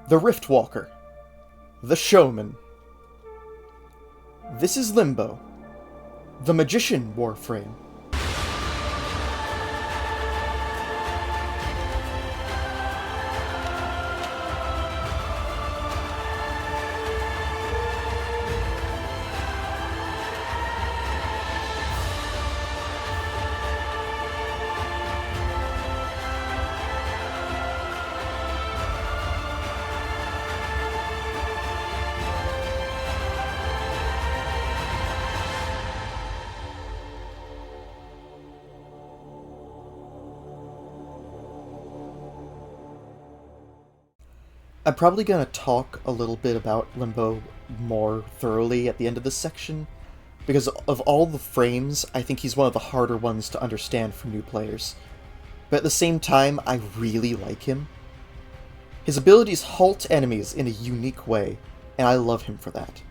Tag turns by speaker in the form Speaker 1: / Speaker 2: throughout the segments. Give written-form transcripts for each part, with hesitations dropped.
Speaker 1: the Rift Walker, the Showman. This is Limbo, the Magician Warframe. I'm probably going to talk a little bit about Limbo more thoroughly at the end of this section, because of all the frames, I think he's one of the harder ones to understand for new players. But at the same time, I really like him. His abilities halt enemies in a unique way, and I love him for that.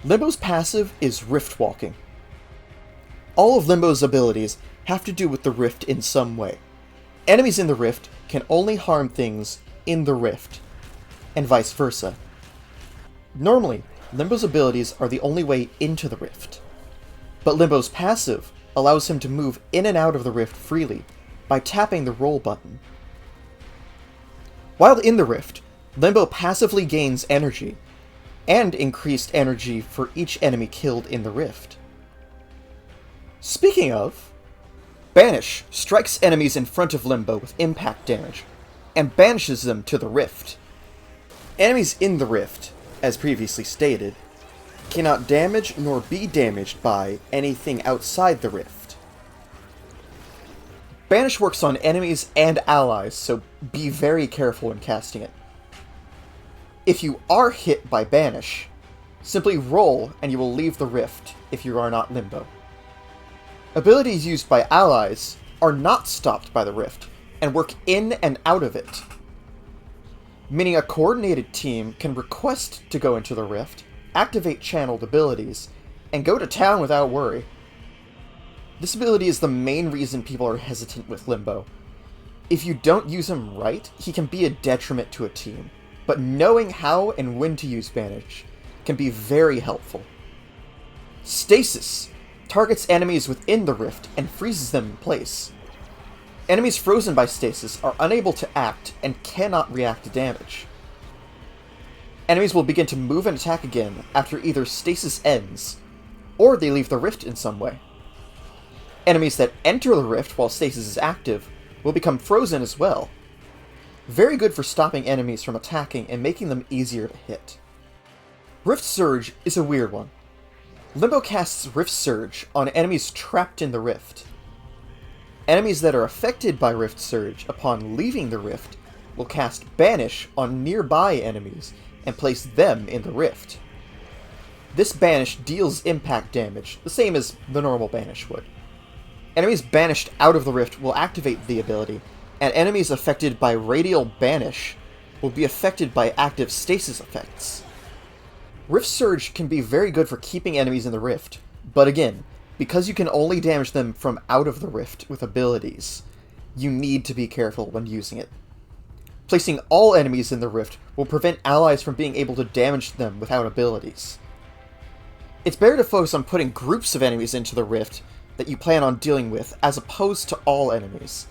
Speaker 1: Limbo's passive is Rift Walking. All of Limbo's abilities have to do with the Rift in some way. Enemies in the Rift can only harm things in the Rift, and vice versa. Normally, Limbo's abilities are the only way into the Rift, but Limbo's passive allows him to move in and out of the Rift freely by tapping the roll button. While in the Rift, Limbo passively gains energy, and increased energy for each enemy killed in the Rift. Speaking of, Banish strikes enemies in front of Limbo with impact damage, and banishes them to the Rift. Enemies in the Rift, as previously stated, cannot damage nor be damaged by anything outside the Rift. Banish works on enemies and allies, so be very careful when casting it. If you are hit by Banish, simply roll and you will leave the Rift if you are not Limbo. Abilities used by allies are not stopped by the Rift, and work in and out of it, meaning a coordinated team can request to go into the Rift, activate channeled abilities, and go to town without worry. This ability is the main reason people are hesitant with Limbo. If you don't use him right, he can be a detriment to a team, but knowing how and when to use Banish can be very helpful. Stasis targets enemies within the Rift and freezes them in place. Enemies frozen by stasis are unable to act and cannot react to damage. Enemies will begin to move and attack again after either stasis ends, or they leave the Rift in some way. Enemies that enter the Rift while stasis is active will become frozen as well. Very good for stopping enemies from attacking and making them easier to hit. Rift Surge is a weird one. Limbo casts Rift Surge on enemies trapped in the Rift. Enemies that are affected by Rift Surge upon leaving the Rift will cast Banish on nearby enemies and place them in the Rift. This Banish deals impact damage, the same as the normal Banish would. Enemies banished out of the Rift will activate the ability, and enemies affected by Radial Banish will be affected by active stasis effects. Rift Surge can be very good for keeping enemies in the Rift, but again, because you can only damage them from out of the Rift with abilities, you need to be careful when using it. Placing all enemies in the Rift will prevent allies from being able to damage them without abilities. It's better to focus on putting groups of enemies into the Rift that you plan on dealing with, as opposed to all enemies.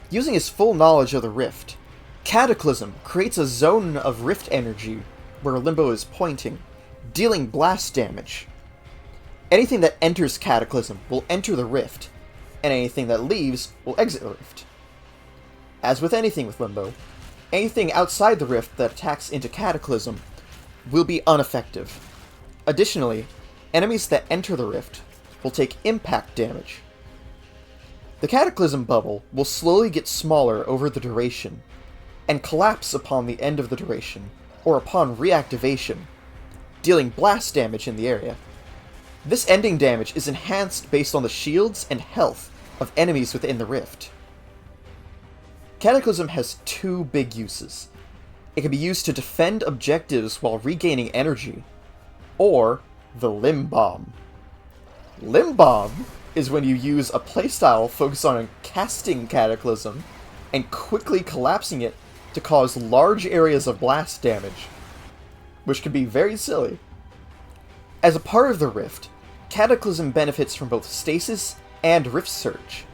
Speaker 1: Using his full knowledge of the Rift, Cataclysm creates a zone of Rift energy where Limbo is pointing, dealing blast damage. Anything that enters Cataclysm will enter the Rift, and anything that leaves will exit the Rift. As with anything with Limbo, anything outside the Rift that attacks into Cataclysm will be ineffective. Additionally, enemies that enter the Rift will take impact damage. The Cataclysm bubble will slowly get smaller over the duration, and collapse upon the end of the duration, or upon reactivation, dealing blast damage in the area. This ending damage is enhanced based on the shields and health of enemies within the Rift. Cataclysm has two big uses. It can be used to defend objectives while regaining energy, or the Limb Bomb. Limb Bomb is when you use a playstyle focused on casting Cataclysm and quickly collapsing it to cause large areas of blast damage, which can be very silly. As a part of the Rift, Cataclysm benefits from both Stasis and Rift Surge.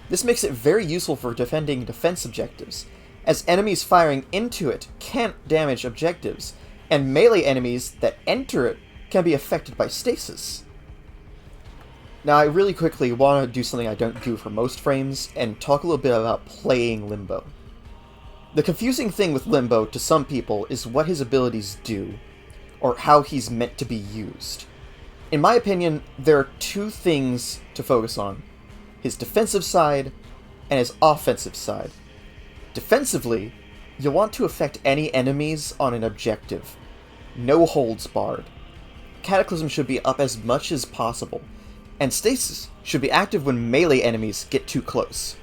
Speaker 1: This makes it very useful for defending defense objectives, as enemies firing into it can't damage objectives, and melee enemies that enter it can be affected by Stasis. Now I really quickly want to do something I don't do for most frames, and talk a little bit about playing Limbo. The confusing thing with Limbo to some people is what his abilities do, or how he's meant to be used. In my opinion, there are two things to focus on: his defensive side and his offensive side. Defensively, you'll want to affect any enemies on an objective. No holds barred. Cataclysm should be up as much as possible, and Stasis should be active when melee enemies get too close.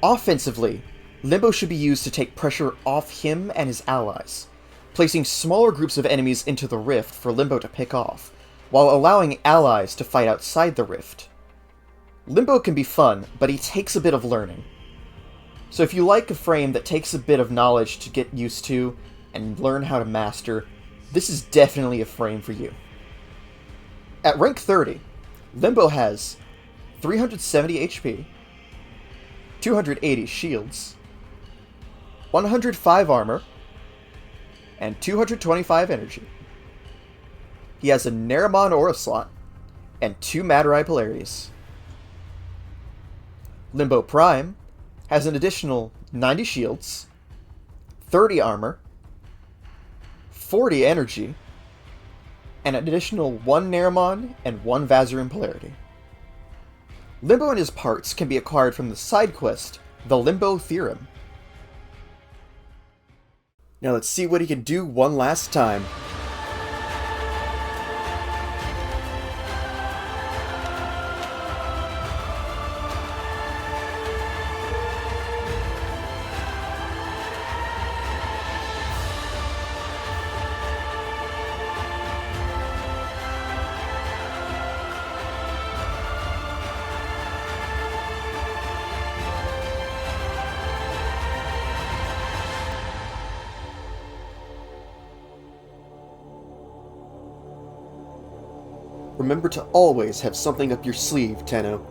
Speaker 1: Offensively, Limbo should be used to take pressure off him and his allies, placing smaller groups of enemies into the Rift for Limbo to pick off, while allowing allies to fight outside the Rift. Limbo can be fun, but he takes a bit of learning. So if you like a frame that takes a bit of knowledge to get used to and learn how to master, this is definitely a frame for you. At rank 30, Limbo has 370 HP, 280 shields, 105 armor, and 225 energy. He has a Naramon Aura slot, and 2 Madurai polarities. Limbo Prime has an additional 90 shields, 30 armor, 40 energy, and an additional 1 Naramon and 1 Vazarin polarity. Limbo and his parts can be acquired from the side quest, The Limbo Theorem. Now let's see what he can do one last time. Remember to always have something up your sleeve, Tenno.